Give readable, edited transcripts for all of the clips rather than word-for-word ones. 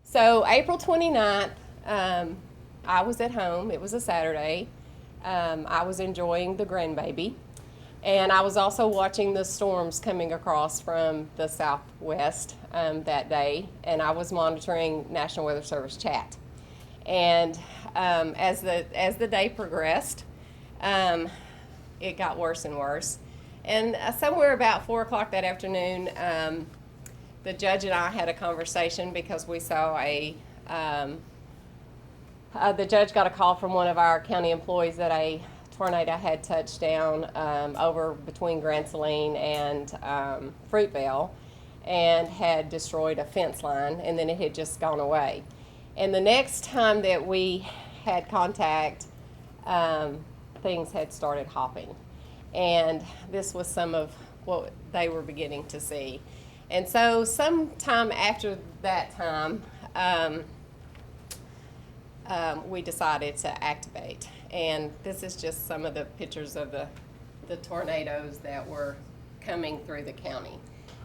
So April 29th, I was at home. It was a Saturday. I was enjoying the grandbaby. And I was also watching the storms coming across from the southwest that day. And I was monitoring National Weather Service chat. And as the day progressed, it got worse and worse. And somewhere about 4 o'clock that afternoon, the judge and I had a conversation because we saw the judge got a call from one of our county employees that a tornado had touched down over between Grand Saline and Fruitvale and had destroyed a fence line, and then it had just gone away. And the next time that we had contact, things had started hopping. And this was some of what they were beginning to see. And so sometime after that time, we decided to activate. And this is just some of the pictures of the tornadoes that were coming through the county.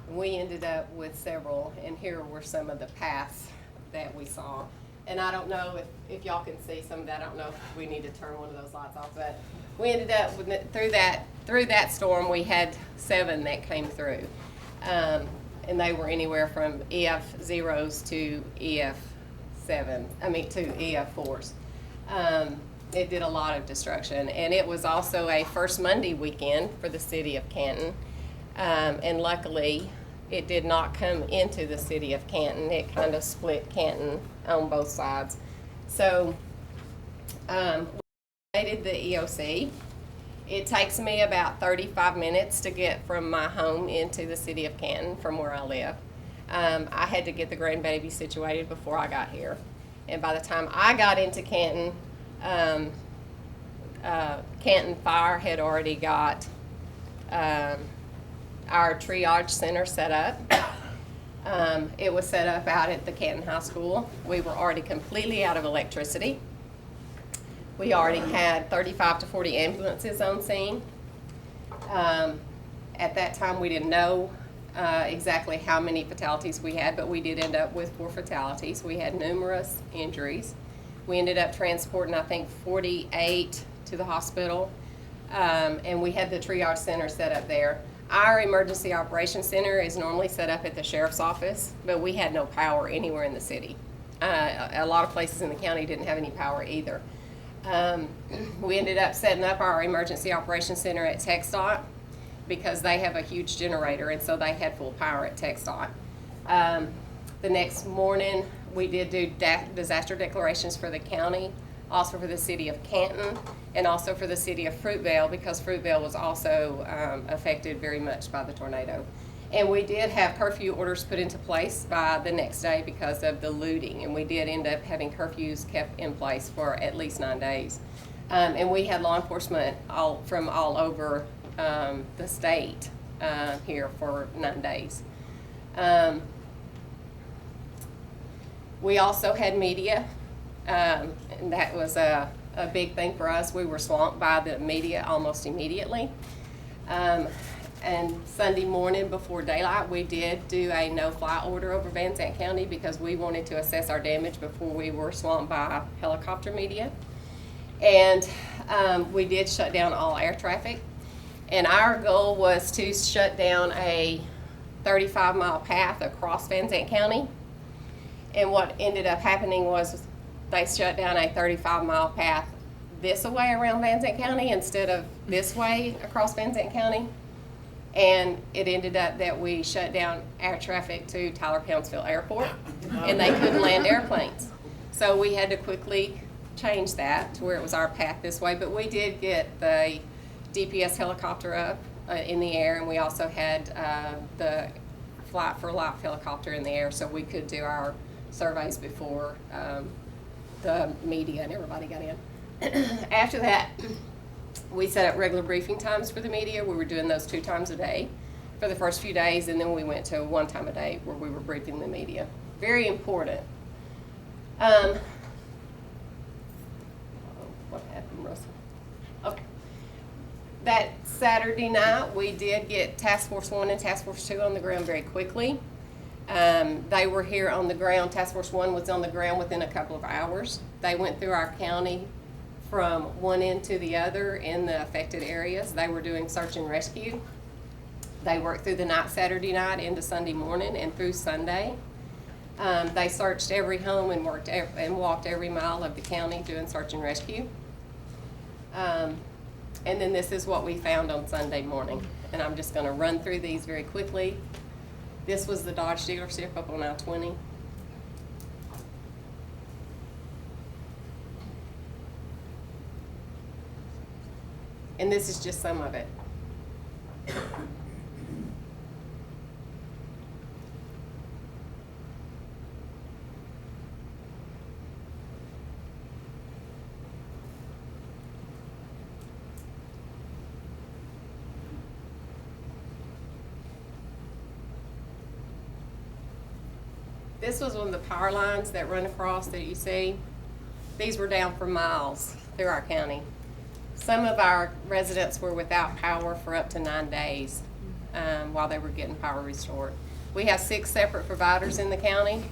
We ended up with several, and here were some of the paths that we saw. And I don't know if y'all can see some of that. I don't know if we need to turn one of those lights off, but we ended up with through that storm, we had 7 that came through. And they were anywhere from EF zeros to EF EF fours. It did a lot of destruction, and it was also a First Monday weekend for the city of Canton. And luckily, it did not come into the city of Canton. It kind of split Canton on both sides. So we created the EOC. It takes me about 35 minutes to get from my home into the city of Canton from where I live. I had to get the grandbaby situated before I got here. And by the time I got into Canton, Canton Fire had already got our triage center set up. It was set up out at the Canton High School. We were already completely out of electricity. We already had 35 to 40 ambulances on scene. At that time, we didn't know exactly how many fatalities we had, but we did end up with 4 fatalities. We had numerous injuries. We ended up transporting, I think, 48 to the hospital, and we had the triage center set up there. Our emergency operations center is normally set up at the sheriff's office, but we had no power anywhere in the city. A lot of places in the county didn't have any power either. We ended up setting up our emergency operations center at TxDOT because they have a huge generator, and so they had full power at TxDOT. The next morning, we did do disaster declarations for the county, also for the city of Canton, and also for the city of Fruitvale, because Fruitvale was also affected very much by the tornado. And we did have curfew orders put into place by the next day because of the looting, and we did end up having curfews kept in place for at least 9 days. And we had law enforcement from all over the state here for 9 days. We also had media, and that was a big thing for us. We were swamped by the media almost immediately. And Sunday morning before daylight, we did do a no-fly order over Van Zandt County because we wanted to assess our damage before we were swamped by helicopter media. And we did shut down all air traffic. And our goal was to shut down a 35-mile path across Van Zandt County. And what ended up happening was they shut down a 35-mile path this way around Van Zandt County instead of this way across Van Zandt County. And it ended up that we shut down air traffic to Tyler-Poundsville Airport, and they couldn't land airplanes. So we had to quickly change that to where it was our path this way. But we did get the DPS helicopter up in the air, and we also had the Flight for Life helicopter in the air, so we could do our surveys before the media and everybody got in. After that, we set up regular briefing times for the media. We were doing those 2 times a day for the first few days, and then we went to 1 time a day where we were briefing the media. Very important. What happened, Russell? Okay. That Saturday night, we did get Task Force 1 and Task Force 2 on the ground very quickly. They were here on the ground. Task Force 1 was on the ground within a couple of hours. They went through our county from one end to the other in the affected areas. They were doing search and rescue. They worked through the night, Saturday night into Sunday morning and through Sunday. They searched every home and walked every mile of the county doing search and rescue. And then this is what we found on Sunday morning. And I'm just going to run through these very quickly. This was the Dodge dealership up on I-20. And this is just some of it. This was one of the power lines that run across that you see. These were down for miles through our county. Some of our residents were without power for up to 9 days while they were getting power restored. We have 6 separate providers in the county,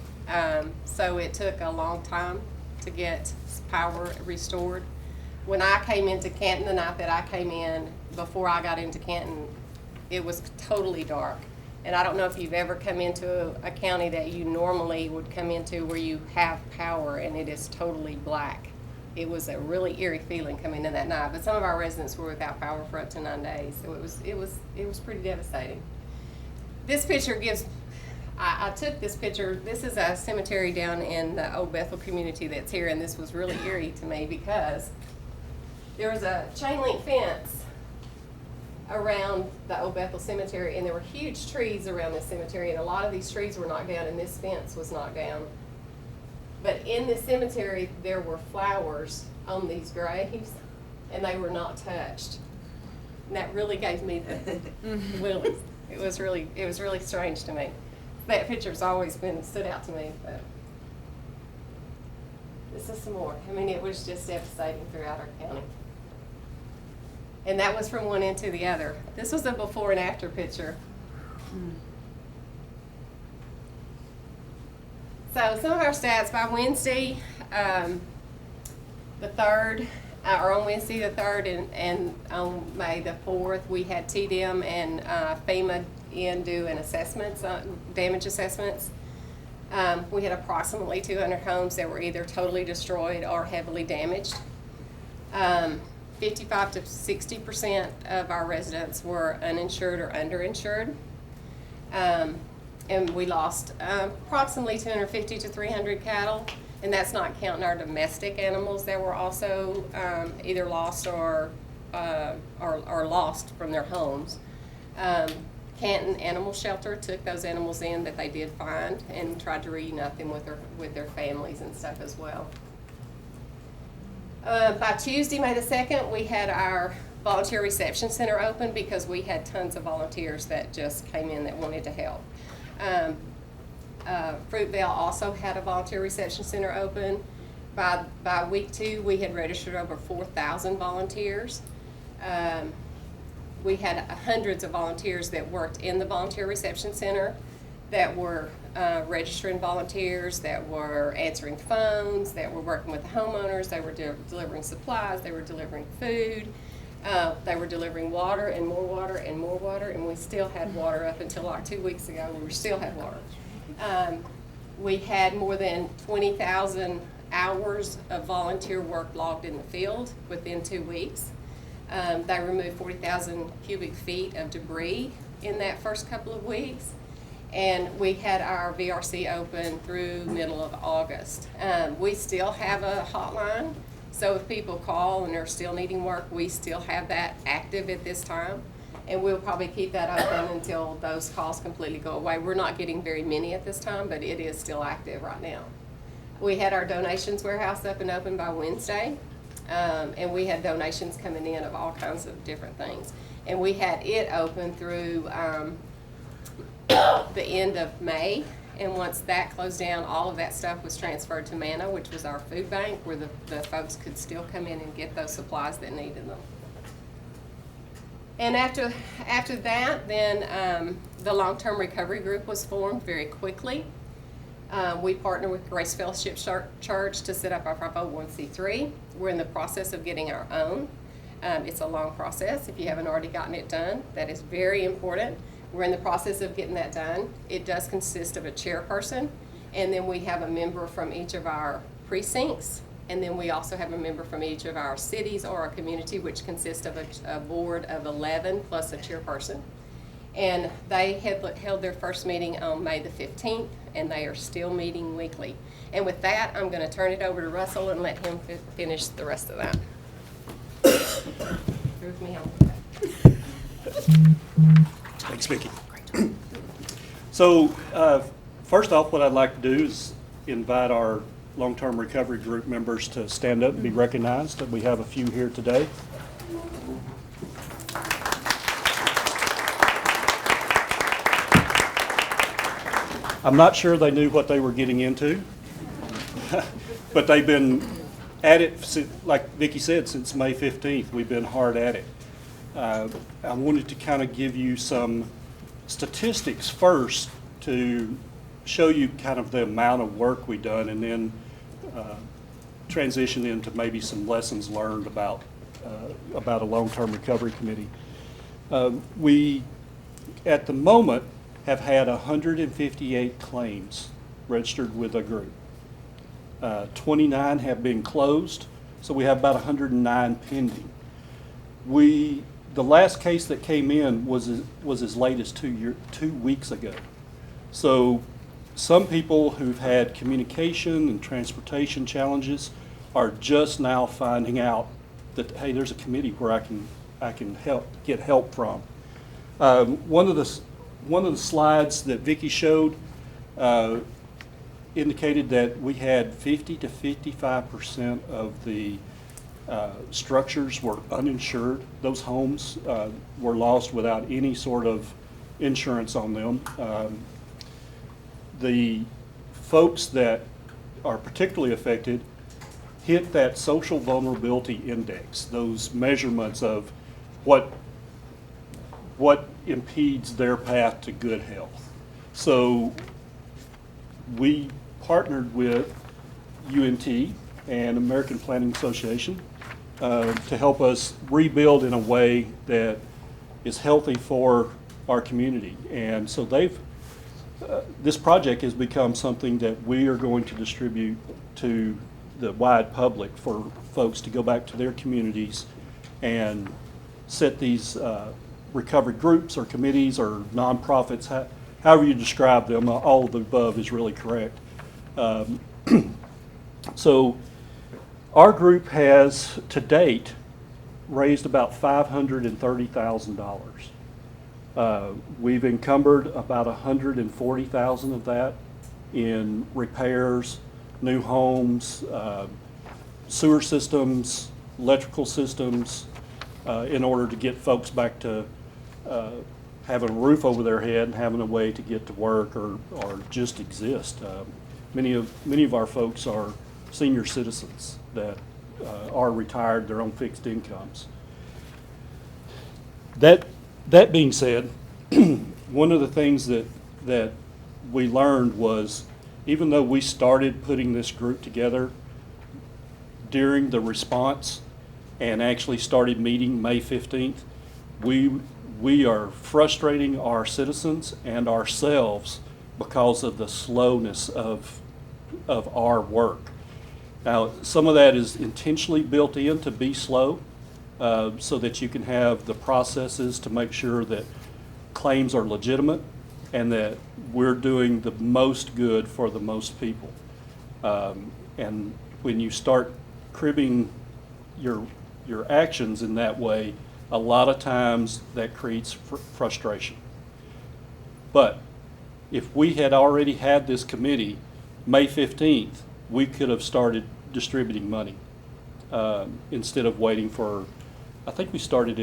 so it took a long time to get power restored. When I came into Canton, the night that I came in, before I got into Canton, it was totally dark. And I don't know if you've ever come into a county that you normally would come into where you have power and it is totally black. It was a really eerie feeling coming in that night. But some of our residents were without power for up to 9 days, so it was pretty devastating. This picture gives. I took this picture. This is a cemetery down in the Old Bethel community that's here, and this was really eerie to me because there was a chain link fence around the Old Bethel Cemetery, and there were huge trees around this cemetery, and a lot of these trees were knocked down, and this fence was knocked down. But in this cemetery, there were flowers on these graves, and they were not touched. And that really gave me the willies. It was really strange to me. That picture's always stood out to me. But this is some more. I mean, it was just devastating throughout our county. And that was from one end to the other. This was a before and after picture. So some of our stats by Wednesday, the 3rd, or on Wednesday the 3rd and on May the 4th, we had TDM and FEMA in doing assessments, damage assessments. We had approximately 200 homes that were either totally destroyed or heavily damaged. 55 to 60% of our residents were uninsured or underinsured. And we lost approximately 250 to 300 cattle, and that's not counting our domestic animals that were also either lost or lost from their homes. Canton Animal Shelter took those animals in that they did find and tried to reunite them with their families and stuff as well. By Tuesday, May the 2nd, we had our volunteer reception center open because we had tons of volunteers that just came in that wanted to help. Fruitvale also had a volunteer reception center open. By week 2, we had registered over 4,000 volunteers. We had hundreds of volunteers that worked in the volunteer reception center that were registering volunteers, that were answering phones, that were working with the homeowners. They were delivering supplies, they were delivering food, they were delivering water and more water and more water, and we still had water up until like 2 weeks ago. We still had water. We had more than 20,000 hours of volunteer work logged in the field within 2 weeks. They removed 40,000 cubic feet of debris in that first couple of weeks. And we had our VRC open through middle of August. We still have a hotline, so if people call and they're still needing work, we still have that active at this time. And we'll probably keep that open until those calls completely go away. We're not getting very many at this time, but it is still active right now. We had our donations warehouse up and open by Wednesday, and we had donations coming in of all kinds of different things. And we had it open through the end of May, and once that closed down, all of that stuff was transferred to Manna, which was our food bank, where the folks could still come in and get those supplies that needed them. And after that, then the long-term recovery group was formed very quickly. We partnered with Grace Fellowship Church to set up our 501c3. We're in the process of getting our own. It's a long process. If you haven't already gotten it done, that is very important. We're in the process of getting that done. It does consist of a chairperson, and then we have a member from each of our precincts, and then we also have a member from each of our cities or our community, which consists of a board of 11 plus a chairperson. And they held their first meeting on May the 15th, and they are still meeting weekly. And with that, I'm going to turn it over to Russell and let him finish the rest of that. Prove me on that. Thanks, Vicki. So, first off, what I'd like to do is invite our long-term recovery group members to stand up and be recognized. We have a few here today. I'm not sure they knew what they were getting into, but they've been at it, like Vicki said, since May 15th. We've been hard at it. I wanted to kind of give you some statistics first to show you kind of the amount of work we've done, and then transition into maybe some lessons learned about a long-term recovery committee. We, at the moment, have had 158 claims registered with a group. 29 have been closed, so we have about 109 pending. The last case that came in was as late as 2 weeks ago. So some people who've had communication and transportation challenges are just now finding out that, hey, there's a committee where I can get help from. One of the slides that Vicki showed indicated that we had 50 to 55% of the structures were uninsured. Those homes were lost without any sort of insurance on them. The folks that are particularly affected hit that social vulnerability index, those measurements of what impedes their path to good health. So we partnered with UNT and American Planning Association to help us rebuild in a way that is healthy for our community. And so this project has become something that we are going to distribute to the wide public for folks to go back to their communities and set these recovery groups or committees or nonprofits, however you describe them. All of the above is really correct. So our group has, to date, raised about $530,000. We've encumbered about $140,000 of that in repairs, new homes, sewer systems, electrical systems, in order to get folks back to having a roof over their head and having a way to get to work or just exist. Many of our folks are senior citizens that are retired, they're on fixed incomes. That being said, one of the things that we learned was, even though we started putting this group together during the response and actually started meeting May 15th, we are frustrating our citizens and ourselves because of the slowness of our work. Now, some of that is intentionally built in to be slow, so that you can have the processes to make sure that claims are legitimate and that we're doing the most good for the most people. And when you start cribbing your actions in that way, a lot of times that creates frustration. But if we had already had this committee May 15th, we could have started distributing money instead of waiting for, I think we started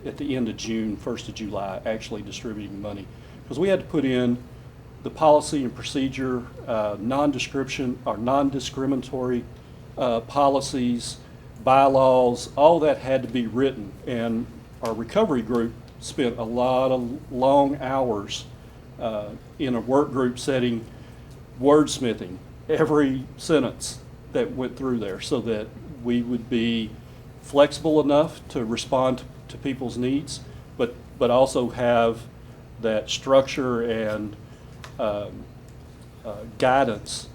at the end of June, 1st of July, actually distributing money. Because we had to put in the policy and procedure, non-discriminatory policies, bylaws, all that had to be written. And our recovery group spent a lot of long hours in a work group setting, wordsmithing every sentence that went through there so that we would be flexible enough to respond to people's needs, but also have that structure and guidance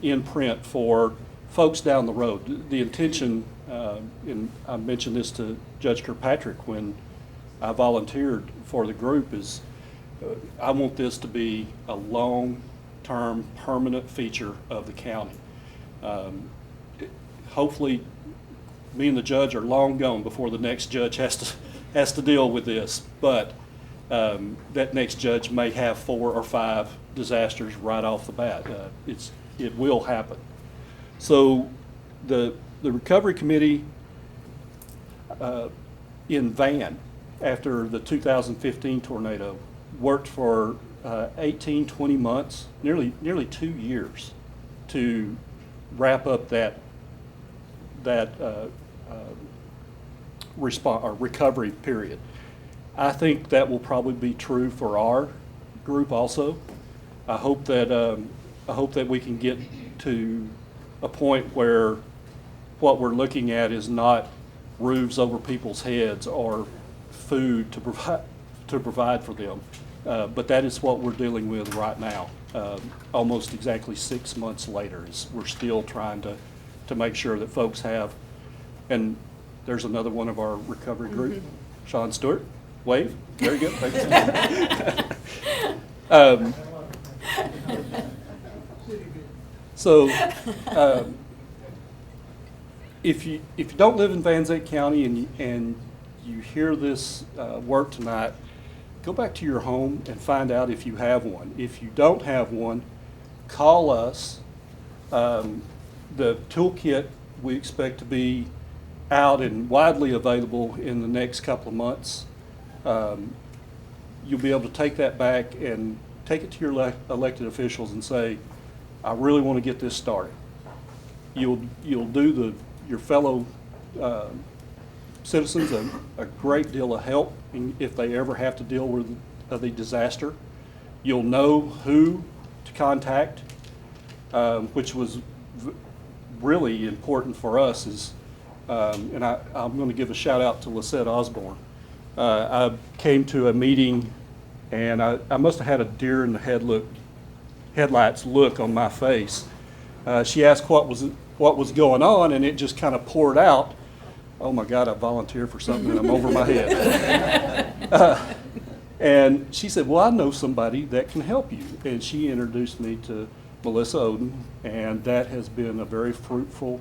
in print for folks down the road. The intention, and I mentioned this to Judge Kirkpatrick when I volunteered for the group, is I want this to be a long-term, permanent feature of the county. Hopefully, me and the judge are long gone before the next judge has to deal with this, but that next judge may have 4 or 5 disasters right off the bat. It will happen. So the recovery committee in Van, after the 2015 tornado, worked for 18, 20 months, nearly 2 years to wrap up that recovery period. I think that will probably be true for our group also. I hope that we can get to a point where what we're looking at is not roofs over people's heads or food to provide for them, but that is what we're dealing with right now. Almost exactly 6 months later, we're still trying to make sure that folks have. And there's another one of our recovery group, Sean Stewart. Wave. Very good. So if you don't live in Van Zandt County and you hear this work tonight, go back to your home and find out if you have one. If you don't have one, call us. The toolkit we expect to be out and widely available in the next couple of months. You'll be able to take that back and take it to your elected officials and say, I really want to get this started. You'll do your fellow citizens a great deal of help if they ever have to deal with the disaster. You'll know who to contact, which was really important for us. And I'm going to give a shout out to Lisette Osborne. I came to a meeting and I must have had a deer in the headlights look on my face. She asked what was going on, and it just kind of poured out. Oh my God, I volunteered for something and I'm over my head. And she said, well, I know somebody that can help you. And she introduced me to Melissa Oden, and that has been a very fruitful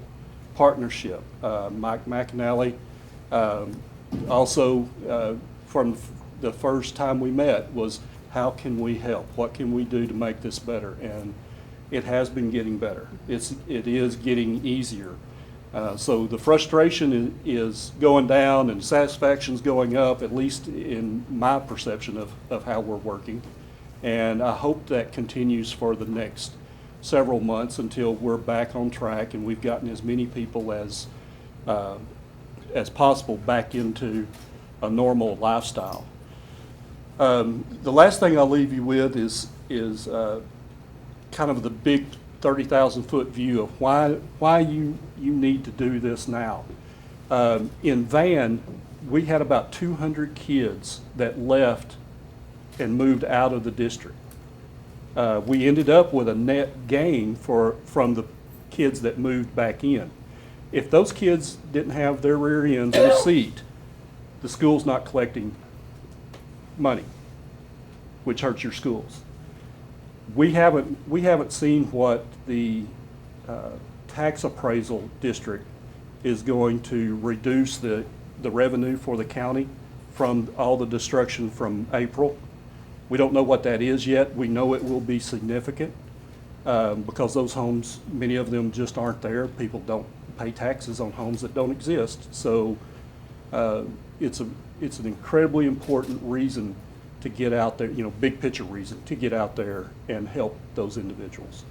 partnership. Mike McAnally, also from the first time we met, was how can we help? What can we do to make this better? And it has been getting better. It is getting easier. So the frustration is going down and satisfaction's going up, at least in my perception of how we're working. And I hope that continues for the next several months until we're back on track and we've gotten as many people as possible back into a normal lifestyle. The last thing I'll leave you with is kind of the big 30,000 foot view of why you need to do this now. In Van, we had about 200 kids that left and moved out of the district. We ended up with a net gain from the kids that moved back in. If those kids didn't have their rear ends in a seat, the school's not collecting money, which hurts your schools. We haven't seen what the tax appraisal district is going to reduce the revenue for the county from all the destruction from April. We don't know what that is yet. We know it will be significant because those homes, many of them just aren't there. People don't pay taxes on homes that don't exist. So it's an incredibly important reason to get out there, big picture reason to get out there and help those individuals.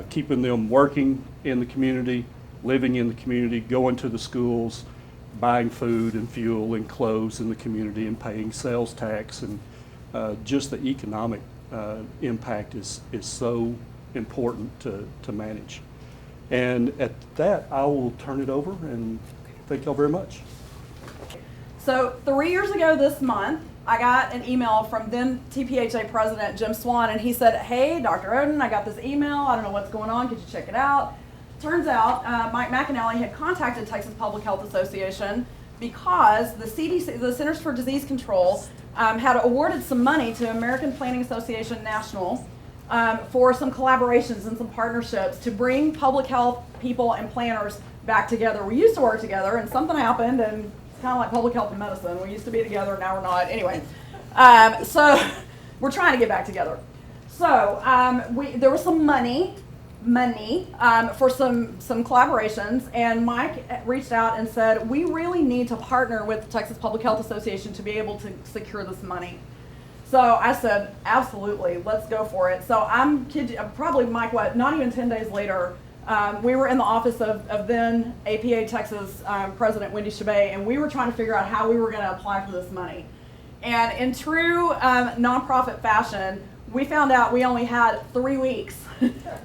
Keeping them working in the community, living in the community, going to the schools, buying food and fuel and clothes in the community and paying sales tax, and just the economic impact is so important to manage. And at that, I will turn it over, and thank y'all very much. So 3 years ago this month, I got an email from then TPHA President Jim Swan, and he said, "Hey, Dr. Oden, I got this email. I don't know what's going on. Could you check it out?" Turns out Mike McAnally had contacted Texas Public Health Association because the CDC, the Centers for Disease Control, had awarded some money to American Planning Association National for some collaborations and some partnerships to bring public health people and planners back together. We used to work together, and something happened, and it's kind of like public health and medicine. We used to be together, now we're not. Anyway, so we're trying to get back together. So there was some money for some collaborations, and Mike reached out and said, we really need to partner with the Texas Public Health Association to be able to secure this money. So I said, absolutely, let's go for it. So probably Mike, not even 10 days later, we were in the office of then APA Texas President Wendy Chabay, and we were trying to figure out how we were going to apply for this money. And in true nonprofit fashion, we found out we only had 3 weeks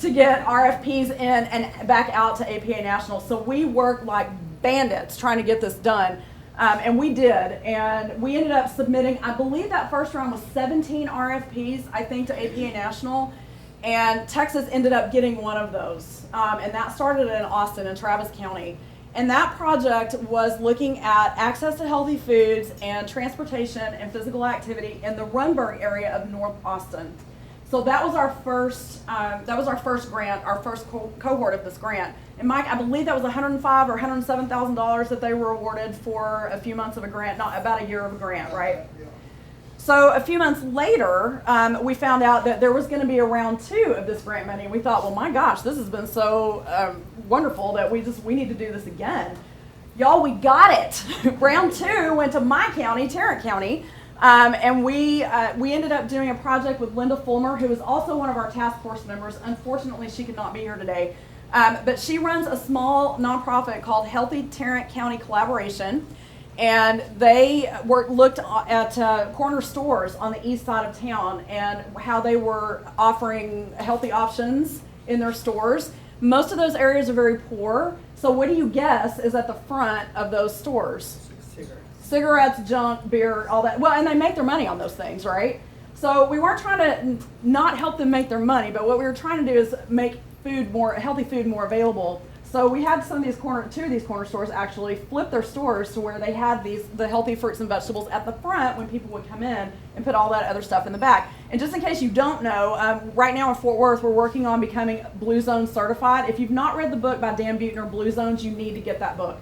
to get RFPs in and back out to APA National. So we worked like bandits trying to get this done. And we did. And we ended up submitting, I believe that first round was 17 RFPs, I think, to APA National. And Texas ended up getting one of those. And that started in Austin in Travis County. And that project was looking at access to healthy foods and transportation and physical activity in the Runberg area of North Austin. So that was our first grant, our first cohort of this grant. And Mike, I believe that was $105,000 or $107,000 that they were awarded for a few months of a grant, not about a year of a grant, right? Yeah. So a few months later, we found out that there was going to be a round 2 of this grant money. We thought, well, my gosh, this has been so wonderful that we need to do this again. Y'all, we got it. Round 2 went to my county, Tarrant County, and we ended up doing a project with Linda Fulmer, who is also one of our task force members. Unfortunately, she could not be here today, but she runs a small nonprofit called Healthy Tarrant County Collaboration. And they looked at corner stores on the east side of town and how they were offering healthy options in their stores. Most of those areas are very poor. So what do you guess is at the front of those stores? Cigarettes, junk, beer, all that. Well, and they make their money on those things, right? So we weren't trying to not help them make their money, but what we were trying to do is make healthy food more available. So we had two of these corner stores actually flip their stores to where they had the healthy fruits and vegetables at the front when people would come in and put all that other stuff in the back. And just in case you don't know, right now in Fort Worth, we're working on becoming Blue Zone certified. If you've not read the book by Dan Buettner, Blue Zones, you need to get that book.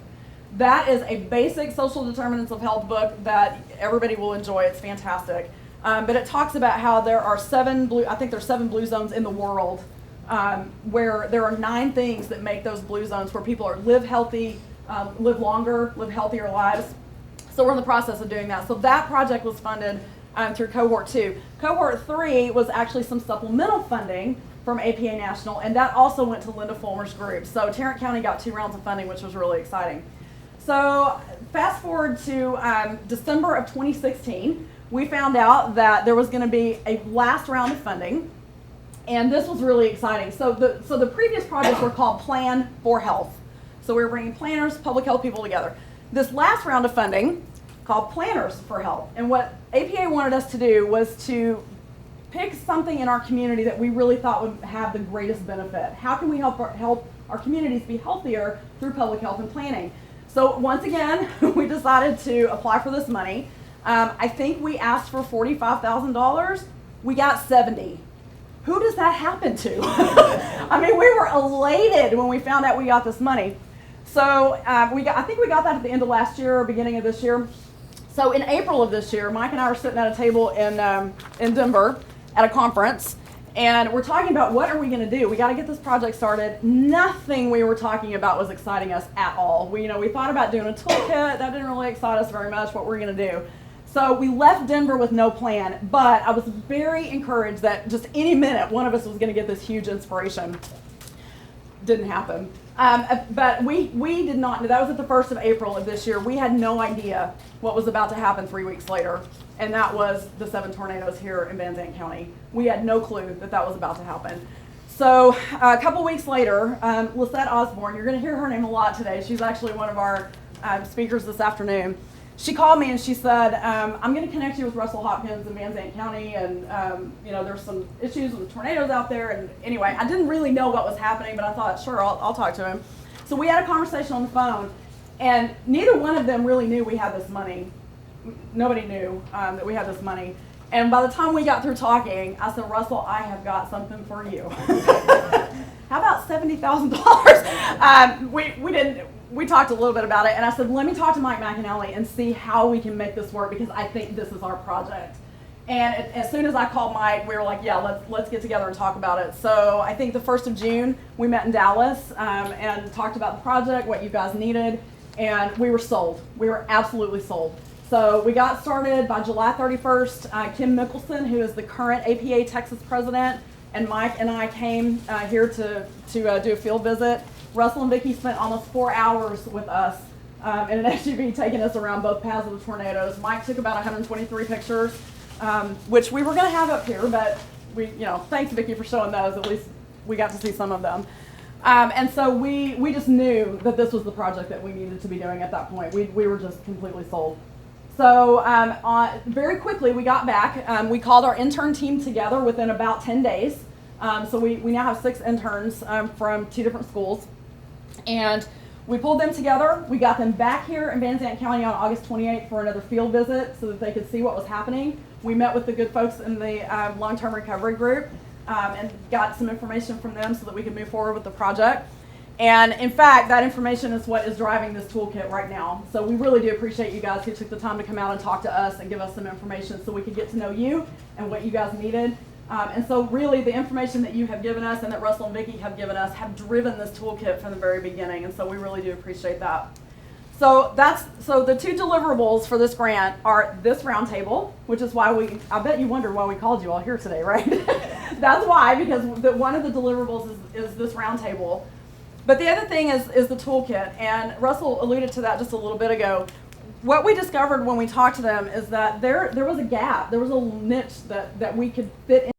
That is a basic social determinants of health book that everybody will enjoy. It's fantastic. But it talks about how there are 7 blue zones in the world. Where there are 9 things that make those blue zones where people live healthy, live longer, live healthier lives. So we're in the process of doing that. So that project was funded through Cohort 2. Cohort 3 was actually some supplemental funding from APA National, and that also went to Linda Fulmer's group. So Tarrant County got 2 rounds of funding, which was really exciting. So fast forward to December of 2016, we found out that there was going to be a last round of funding. And this was really exciting. So the previous projects were called Plan4Health. So we were bringing planners, public health people together. This last round of funding, called Plan4Health. And what APA wanted us to do was to pick something in our community that we really thought would have the greatest benefit. How can we help our communities be healthier through public health and planning? So once again, we decided to apply for this money. I think we asked for $45,000. We got 70. Who does that happen to? I mean, we were elated when we found out we got this money. So I think we got that at the end of last year or beginning of this year. So in April of this year, Mike and I were sitting at a table in Denver at a conference, and we're talking about what are we going to do? We got to get this project started. Nothing we were talking about was exciting us at all. We thought about doing a toolkit. That didn't really excite us very much. What we're going to do. So we left Denver with no plan, but I was very encouraged that just any minute one of us was going to get this huge inspiration. Didn't happen. But we did not know. That was at the 1st of April of this year. We had no idea what was about to happen 3 weeks later, and that was the 7 tornadoes here in Van Zandt County. We had no clue that that was about to happen. So a couple weeks later, Lisette Osborne, you're going to hear her name a lot today. She's actually one of our speakers this afternoon. She called me and she said, I'm going to connect you with Russell Hopkins in Van Zandt County, and there's some issues with the tornadoes out there. And anyway, I didn't really know what was happening, but I thought, sure, I'll talk to him. So we had a conversation on the phone, and neither one of them really knew we had this money. Nobody knew that we had this money. And by the time we got through talking, I said, Russell, I have got something for you. How about $70,000? We talked a little bit about it, and I said, let me talk to Mike McAnally and see how we can make this work, because I think this is our project. And as soon as I called Mike, we were like, yeah, let's get together and talk about it. So I think the 1st of June, we met in Dallas and talked about the project, what you guys needed, and we were sold. We were absolutely sold. So we got started by July 31st. Kim Mickelson, who is the current APA Texas president, and Mike and I came here to do a field visit. Russell and Vicki spent almost 4 hours with us in an SUV taking us around both paths of the tornadoes. Mike took about 123 pictures, which we were going to have up here, but thanks Vicki for showing those. At least we got to see some of them. And so we just knew that this was the project that we needed to be doing at that point. We were just completely sold. So very quickly we got back. We called our intern team together within about 10 days. So we now have 6 interns from 2 different schools. And we pulled them together. We got them back here in Van Zandt County on August 28th for another field visit so that they could see what was happening. We met with the good folks in the long-term recovery group and got some information from them so that we could move forward with the project. And in fact, that information is what is driving this toolkit right now. So we really do appreciate you guys who took the time to come out and talk to us and give us some information so we could get to know you and what you guys needed. And so really the information that you have given us and that Russell and Vicki have given us have driven this toolkit from the very beginning. And so we really do appreciate that. So the 2 deliverables for this grant are this roundtable, which is why I bet you wondered why we called you all here today, right? That's why, because one of the deliverables is this roundtable. But the other thing is the toolkit, and Russell alluded to that just a little bit ago. What we discovered when we talked to them is that there was a gap, there was a little niche that we could fit in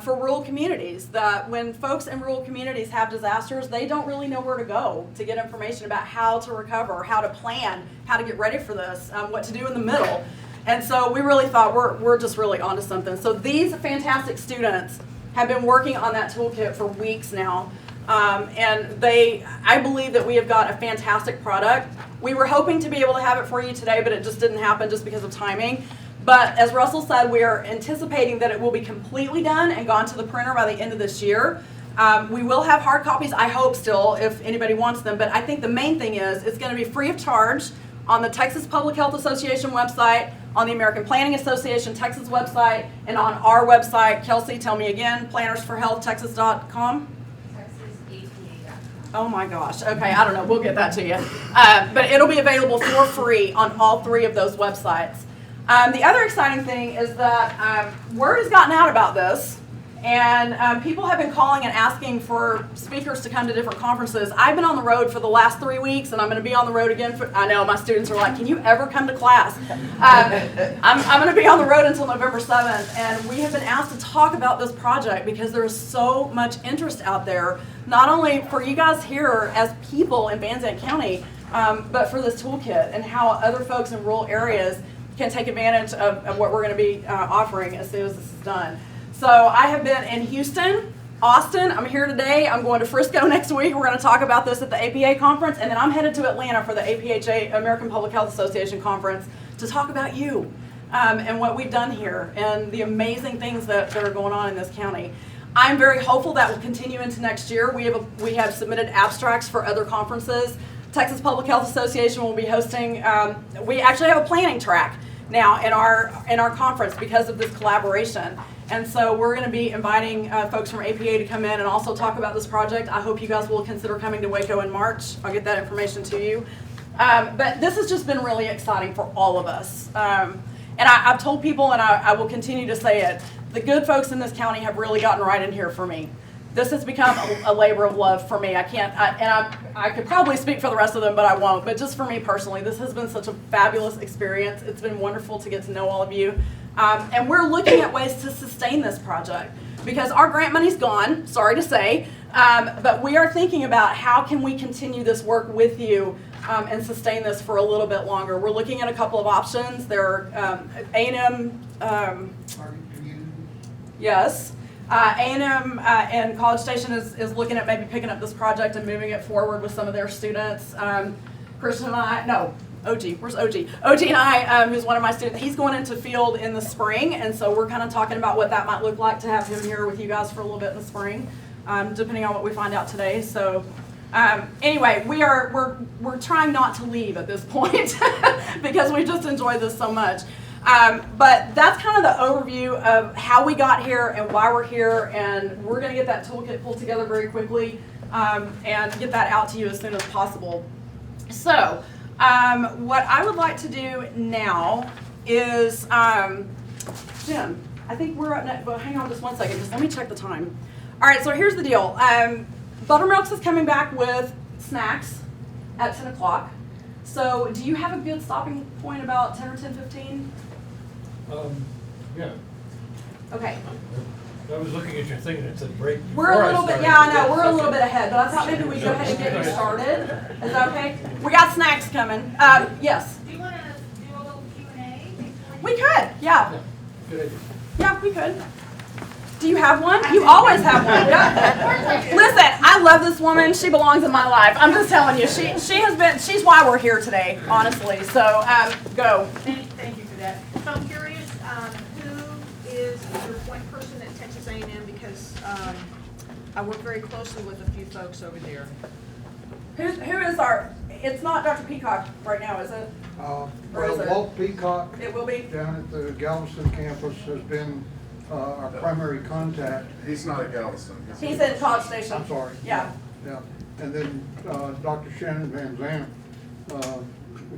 for rural communities, that when folks in rural communities have disasters, they don't really know where to go to get information about how to recover, how to plan, how to get ready for this, what to do in the middle. And so we really thought we're just really onto something. So these fantastic students have been working on that toolkit for weeks now. And I believe that we have got a fantastic product. We were hoping to be able to have it for you today, but it just didn't happen just because of timing. But as Russell said, we are anticipating that it will be completely done and gone to the printer by the end of this year. We will have hard copies, I hope still, if anybody wants them. But I think the main thing is it's going to be free of charge on the Texas Public Health Association website, on the American Planning Association Texas website, and on our website. Kelsey, tell me again, Planners4HealthTexas.com. Oh my gosh, okay, I don't know, we'll get that to you. But it'll be available for free on all 3 of those websites. The other exciting thing is that word has gotten out about this, and people have been calling and asking for speakers to come to different conferences. I've been on the road for the last 3 weeks, and I'm going to be on the road again. I know my students are like, can you ever come to class? I'm going to be on the road until November 7th, and we have been asked to talk about this project because there is so much interest out there, not only for you guys here as people in Van Zandt County, but for this toolkit and how other folks in rural areas can take advantage of what we're going to be offering as soon as this is done. So I have been in Houston, Austin. I'm here today. I'm going to Frisco next week. We're going to talk about this at the APA conference, and then I'm headed to Atlanta for the APHA, American Public Health Association conference, to talk about you and what we've done here and the amazing things that are going on in this county. I'm very hopeful that will continue into next year. We have submitted abstracts for other conferences. Texas Public Health Association will be hosting. We actually have a planning track now in our conference because of this collaboration. And so we're going to be inviting folks from APA to come in and also talk about this project. I hope you guys will consider coming to Waco in March. I'll get that information to you. But this has just been really exciting for all of us. And I've told people, and I will continue to say it, the good folks in this county have really gotten right in here for me. this has become a labor of love for me. I could probably speak for the rest of them, but I won't. But just for me personally, this has been such a fabulous experience. It's been wonderful to get to know all of you. And we're looking at ways to sustain this project because our grant money's gone, sorry to say, but we are thinking about how can we continue this work with you and sustain this for a little bit longer. We're looking at a couple of options. There are A&M, yes. A&M and College Station is looking at maybe picking up this project and moving it forward with some of their students. Christian and I, no, OG, where's OG? OG and I, who's one of my students, he's going into field in the spring, and so we're kind of talking about what that might look like to have him here with you guys for a little bit in the spring, depending on what we find out today. So anyway, we're trying not to leave at this point because we just enjoy this so much. But that's kind of the overview of how we got here and why we're here, and we're going to get that toolkit pulled together very quickly and get that out to you as soon as possible. So what I would like to do now is, Jim, I think we're up next, but hang on just one second, just let me check the time. All right, so here's the deal. Buttermilks is coming back with snacks at 10 o'clock. So do you have a good stopping point about 10 or 10:15? Yeah. Okay. I was looking at your thing and it said break. We're a little bit, yeah, I know, we're a little bit ahead, but I thought maybe we'd go ahead and get you started. Is that okay? We got snacks coming. Yes. Do you want to do a little Q&A? We could, yeah. Good idea. Yeah, we could. Do you have one? You always have one. Yeah. Listen, I love this woman. She belongs in my life. I'm just telling you, she's why we're here today, honestly. So, go. Thank you for that. So I'm curious, who is your point person at Texas A&M? Because I work very closely with a few folks over there. Who is it's not Dr. Peacock right now, is it? Well, is it? Walt Peacock It will be? down at the Galveston campus has been our primary contact. He's not at Galveston. He's in College Station. I'm sorry. Yeah. Yeah, and then Dr. Shannon Van Zandt,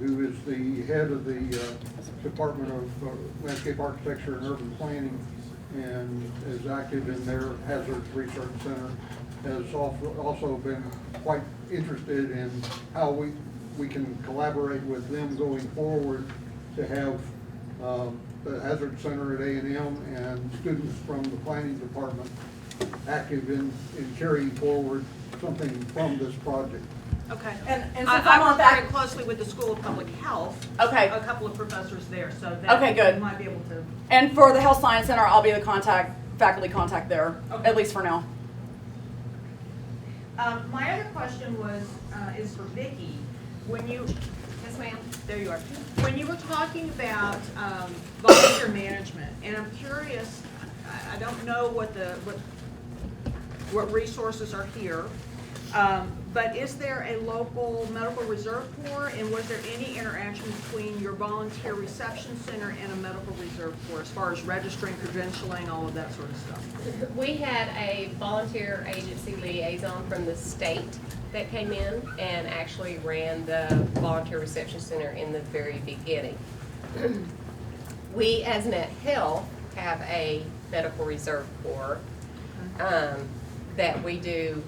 who is the head of the Department of Landscape Architecture and Urban Planning and is active in their Hazards Research Center, has also been quite interested in how we can collaborate with them going forward to have the Hazard Center at A&M and students from the planning department active in carrying forward something from this project. Okay. And since I I'm on work that, very closely with the School of Public Health. Okay. A couple of professors there, so that Okay, good. you might be able to. and for the Health Science Center, I'll be the faculty contact there, Okay. at least for now. My other question was, is for Vicki. When you, yes ma'am, there you are. When you were talking about volunteer management, and I'm curious, I don't know what resources are here, but is there a local medical reserve corps, and was there any interaction between your volunteer reception center and a medical reserve corps as far as registering, credentialing, all of that sort of stuff? We had a volunteer agency liaison from the state that came in and actually ran the volunteer reception center in the very beginning. We, as Net Health, have a medical reserve corps that we do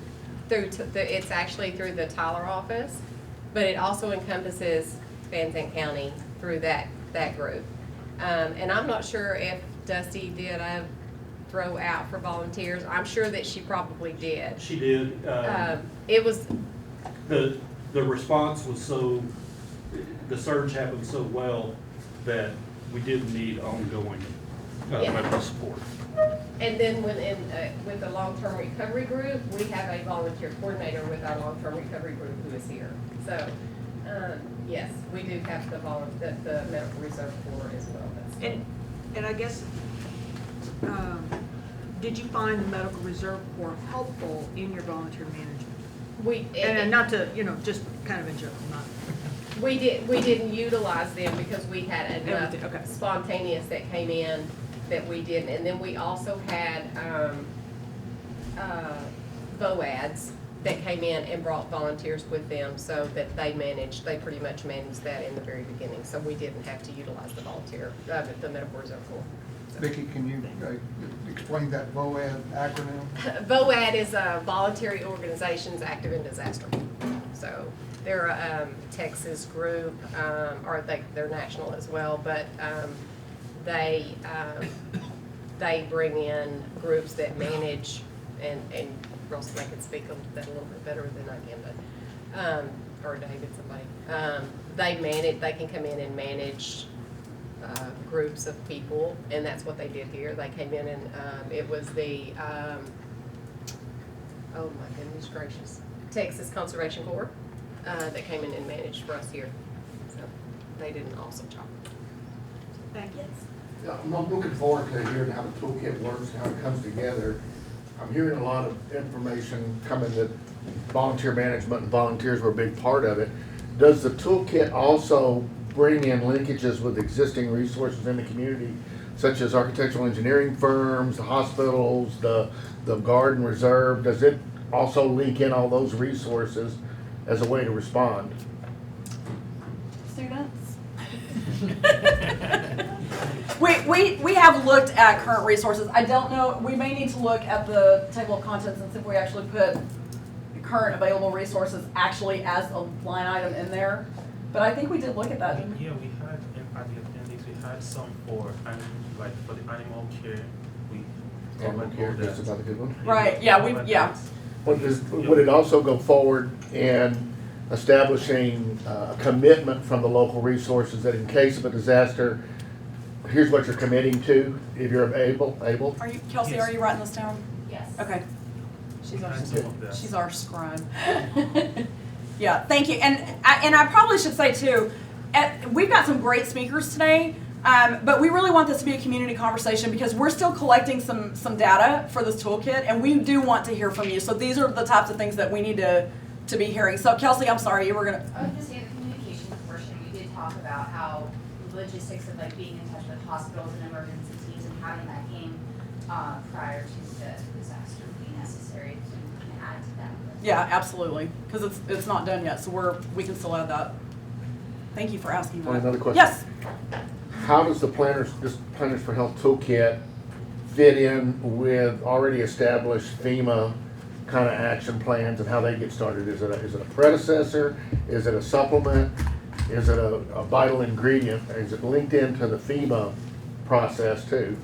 through, it's actually through the Tyler office, but it also encompasses Van Zandt County through that group. And I'm not sure if Dusty did a throw out for volunteers. I'm sure that she probably did. She did. It was, The response was the surge happened so well that we didn't need ongoing Yeah. medical support. and then with the long-term recovery group, we have a volunteer coordinator with our long-term recovery group who is here. So, yes, we do have the medical reserve corps as well. And I guess, did you find the medical reserve corps helpful in your volunteer management? And not to, just kind of in general, not. We didn't utilize them because we had enough Everything, okay. spontaneous that came in that we didn't. And then we also had VOADs that came in and brought volunteers with them so that they pretty much managed that in the very beginning. So we didn't have to utilize the medical reserve corps. Vicki, can you explain that VOAD acronym? VOAD is Voluntary Organizations Active in Disaster. So they're a Texas group, or they're national as well, but they bring in groups that manage, and Russell, they can speak of that a little bit better than I can, but, or David, somebody. They can come in and manage groups of people, and that's what they did here. They came in and it was the, oh my goodness gracious, Texas Conservation Corps that came in and managed for us here. So they did an awesome job. Thank you. Yeah, I'm looking forward to hearing how the toolkit works, how it comes together. I'm hearing a lot of information coming that volunteer management and volunteers were a big part of it. Does the toolkit also bring in linkages with existing resources in the community, such as architectural engineering firms, the hospitals, the garden reserve? Does it also link in all those resources as a way to respond? Students? We have looked at current resources. I don't know, we may need to look at the table of contents and see if we actually put current available resources actually as a line item in there. But I think we did look at that, didn't we? Yeah, we had, at the appendix, we had some for, like, for the animal care. We Animal covered care, all that's that. another good one. Right, yeah, we, Covered yeah. that. Would it also go forward in establishing a commitment from the local resources that in case of a disaster, here's what you're committing to, if you're able? Are you, Kelsey, Yes. are you writing this down? Yes. Okay. She's our, And some of that. she's our scribe. Yeah, thank you. And I probably should say too, we've got some great speakers today, but we really want this to be a community conversation because we're still collecting some data for this toolkit, and we do want to hear from you. So these are the types of things that we need to be hearing. So Kelsey, I'm sorry, you were gonna. I was just saying the communication portion, you did talk about how logistics of like being in touch with hospitals and emergency teams and having that game prior to the disaster would be necessary to add to that list. Yeah, absolutely, because it's not done yet, so we can still add that. Thank you for asking that. Another question. Yes. How does this Planners for Health toolkit fit in with already established FEMA kind of action plans and how they get started? Is it a predecessor? Is it a supplement? Is it a vital ingredient? Is it linked into the FEMA process too?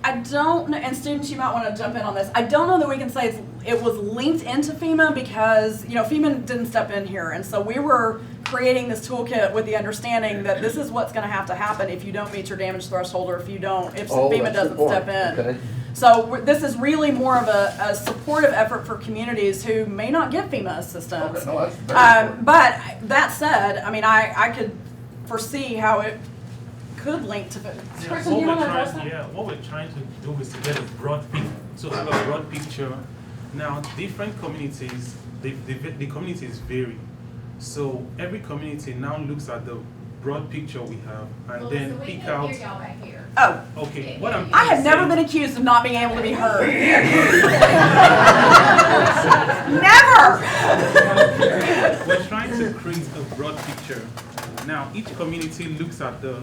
I don't know, and students, you might want to jump in on this. I don't know that we can say it was linked into FEMA because, FEMA didn't step in here. And so we were creating this toolkit with the understanding that this is what's going to have to happen if you don't meet your damage threshold or if FEMA doesn't step in. Okay. So this is really more of a supportive effort for communities who may not get FEMA assistance. Okay, no, that's very important. But that said, I mean, I could foresee how it could link to. Kristen, do you want to address that? What we're trying to do is to get a broad picture, to have a broad picture. Now, different communities, the communities vary. So every community now looks at the broad picture we have and then so we pick can out. hear y'all back here. Oh, Okay, what I'm I have never saying- been accused of not being able to be heard. Never! We're trying to create a broad picture. Now, each community looks at the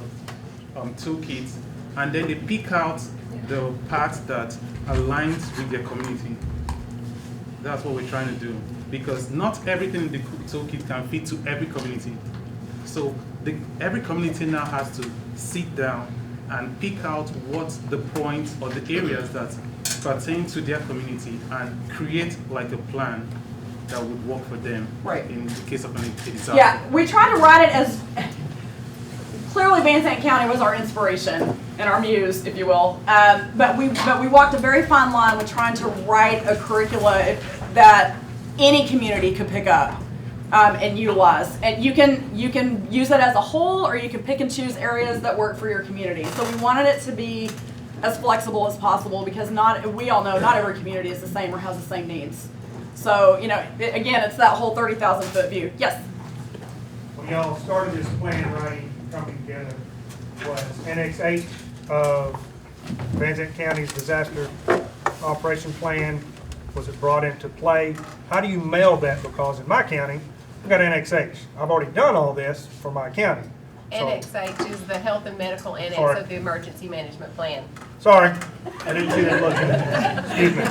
toolkits and then they pick out the parts that aligns with their community. That's what we're trying to do because not everything in the toolkit can fit to every community. So every community now has to sit down and pick out what the points or the areas that pertain to their community and create like a plan that would work for them. Right. In the case of a disaster. Yeah, we tried to write it as, clearly Van Zandt County was our inspiration and our muse, if you will. But we walked a very fine line with trying to write a curricula that any community could pick up and utilize. And you can use it as a whole, or you can pick and choose areas that work for your community. So we wanted it to be as flexible as possible because we all know not every community is the same or has the same needs. So, again, it's that whole 30,000 foot view. Yes? When y'all started this plan writing, coming together, was NX8 of Van Zandt County's disaster operation plan, was it brought into play? How do you meld that? Because in my county, I've got NX8. I've already done all this for my county. NXH is the health and medical annex Sorry. of the emergency management plan. Sorry, I didn't see that look. Excuse me.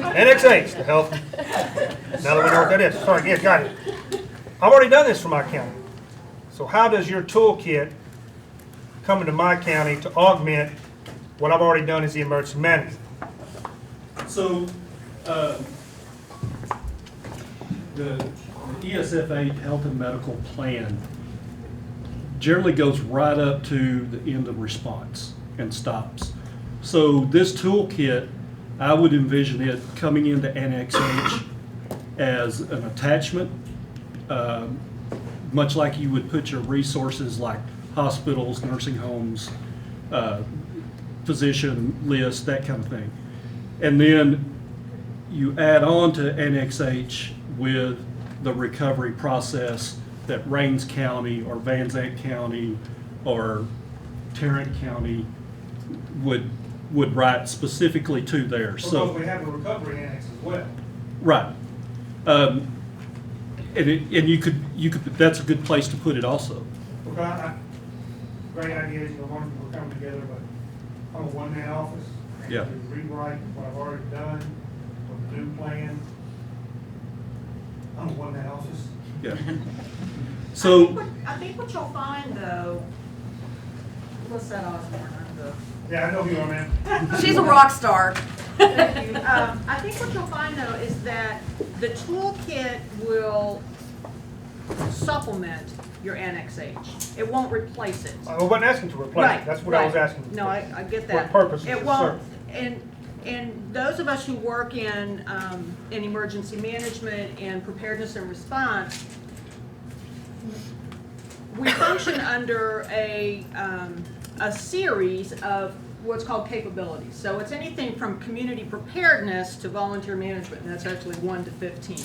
NXH, the health. Now that we know what that is. Sorry, yeah, got it. I've already done this for my county. So how does your toolkit come into my county to augment what I've already done as the emergency management? So, the ESF8 Health and Medical Plan generally goes right up to the end of response and stops. So this toolkit, I would envision it coming into NXH as an attachment, much like you would put your resources like hospitals, nursing homes, physician list, that kind of thing. And then you add on to NXH with the recovery process that Rains County or Van Zandt County or Tarrant County would write specifically to there. Because So, we have a recovery annex as well. right. And you could, that's a good place to put it also. Okay, great ideas, you know, wonderful, we're coming together, but I'm a one-man office. And Yeah. to rewrite what I've already done, with a new plan. I'm a one-man office. Yeah. So, I think what you'll find though, what's that Osborne? Yeah, I know who you are, man. She's a rock star. Thank you. I think what you'll find though is that the toolkit will supplement your Annex H. It won't replace it. I wasn't asking to replace it, that's what I was right. asking. No, I get that. What purpose It does it won't, serve? and those of us who work in emergency management and preparedness and response, we function under a series of what's called capabilities. So it's anything from community preparedness to volunteer management, and that's actually 1 to 15.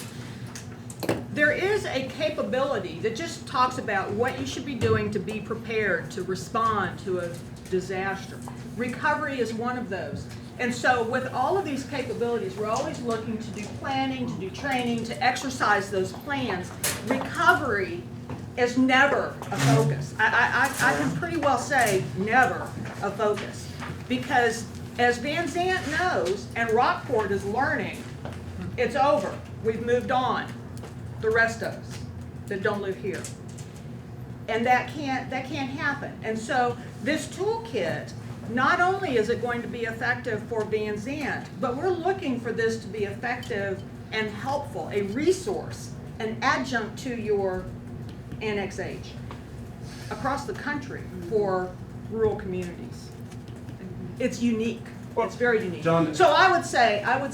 There is a capability that just talks about what you should be doing to be prepared to respond to a disaster. Recovery is one of those. And so with all of these capabilities, we're always looking to do planning, to do training, to exercise those plans. Recovery is never a focus. I can pretty well say never a focus. Because as Van Zandt knows, and Rockport is learning, it's over. We've moved on. The rest of us that don't live here. And that can't happen. And so this toolkit, not only is it going to be effective for Van Zandt, but we're looking for this to be effective and helpful, a resource, an adjunct to your Annex H across the country for rural communities. It's unique. It's very unique. John- So I would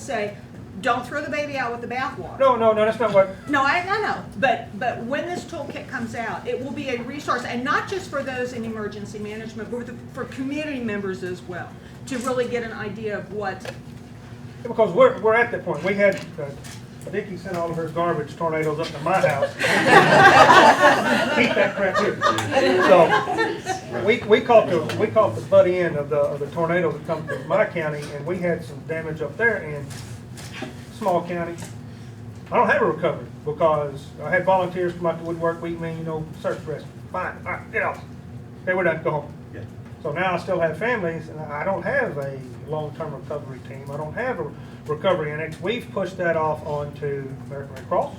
say, don't throw the baby out with the bathwater. No, that's not what, No, I know, but when this toolkit comes out, it will be a resource, and not just for those in emergency management, but for community members as well, to really get an idea of what. because we're at that point. We had, Vicki sent all of her garbage tornadoes up to my house. Keep that crap here. So, we caught the butt end of the tornadoes that come through my county, and we had some damage up there in small county. I don't have a recovery because I had volunteers come out to woodwork, week me, search rescue. Fine, all right, get off. Okay, we're done, go home. yeah. So now I still have families, and I don't have a long-term recovery team. I don't have a recovery annex. We've pushed that off onto American Red Cross.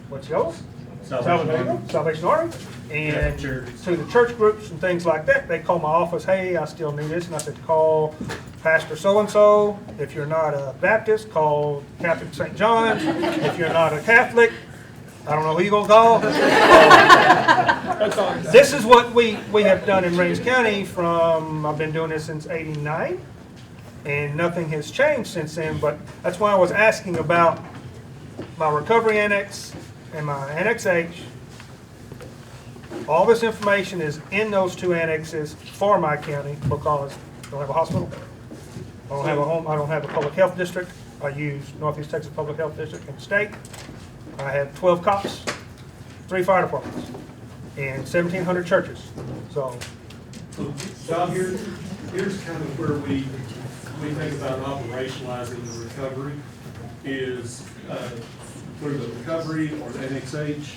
What's yours? Salvation Army. And to the church groups and things like that, they call my office, hey, I still need this. And I said, call Pastor so-and-so. If you're not a Baptist, call Catholic St. John's. If you're not a Catholic, I don't know who you're going to call. This is what we have done in Rains County I've been doing this since '89, and nothing has changed since then, but that's why I was asking about my recovery annex and my Annex H. All this information is in those two annexes for my county because I don't have a hospital, I don't have a home, I don't have a public health district. I use Northeast Texas Public Health District in the state. I have 12 cops, 3 fire departments, and 1,700 churches. So, John, here's kind of where we think about operationalizing the recovery is through the recovery or the NXH.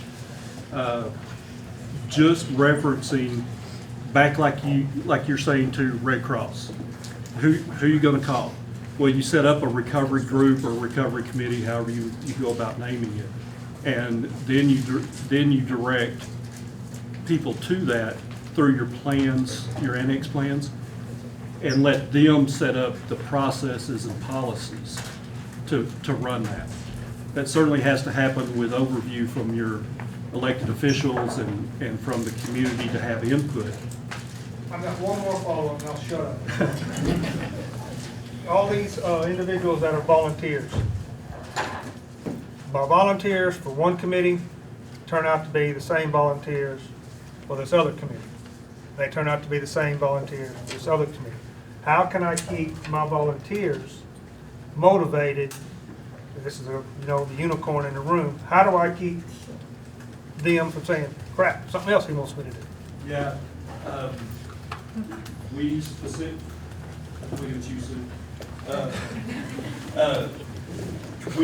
just referencing back like you're saying to Red Cross. Who you gonna call? Well, you set up a recovery group or recovery committee, however you go about naming it. And then you direct people to that through your plans, your annex plans, and let them set up the processes and policies to run that. That certainly has to happen with overview from your elected officials and from the community to have input. I've got one more follow-up and I'll shut up. All these individuals that are volunteers, volunteers for one committee turn out to be the same volunteers for this other committee. They turn out to be the same volunteers for this other committee. How can I keep my volunteers motivated? This is the unicorn in the room. How do I keep them from saying, crap, something else he wants me to do? Yeah, we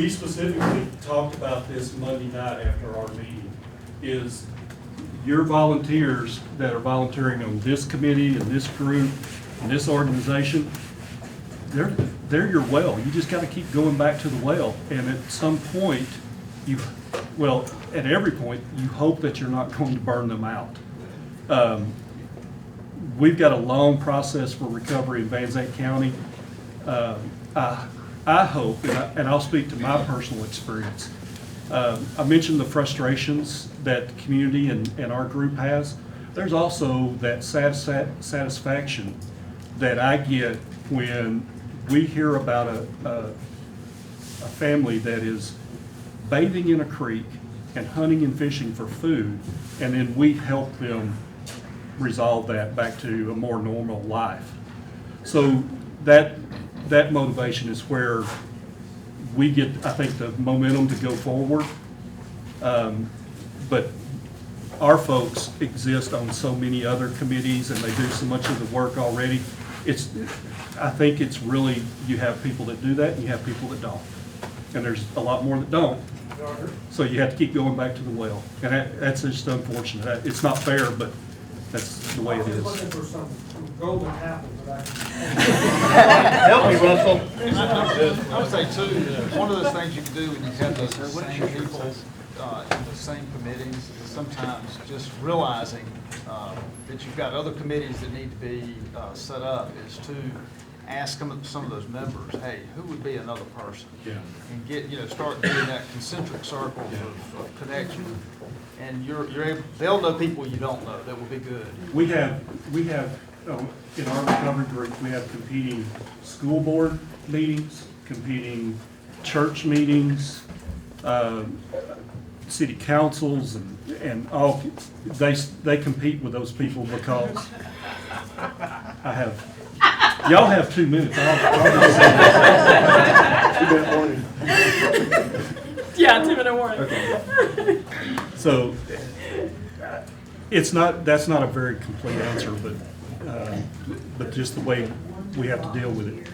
specifically talked about this Monday night after our meeting, is your volunteers that are volunteering on this committee and this group and this organization, they're your well. You just gotta keep going back to the well. And at some point, at every point, you hope that you're not going to burn them out. We've got a long process for recovery in Van Zandt County. I hope, and I'll speak to my personal experience. I mentioned the frustrations that the community and our group has. There's also that satisfaction that I get when we hear about a family that is bathing in a creek and hunting and fishing for food, and then we help them resolve that back to a more normal life. So that motivation is where we get, I think, the momentum to go forward. But our folks exist on so many other committees and they do so much of the work already. I think it's really, you have people that do that and you have people that don't. And there's a lot more that don't. So you have to keep going back to the well. And that's just unfortunate. It's not fair, but that's the way it I was is. looking for some golden apple that I can. Help me, Russell. I would say too, one of those things you can do when you have those same people in the same committees is sometimes just realizing that you've got other committees that need to be set up is to ask some of those members, hey, who would be another person? Yeah. And start getting that concentric circle of connection. And you're able, they'll know people you don't know. That will be good. We have in our recovery group, we have competing school board meetings, competing church meetings, city councils, and all. They compete with those people because y'all have 2 minutes. Yeah, 2 minute warning. Okay. So that's not a very complete answer, but just the way we have to deal with it.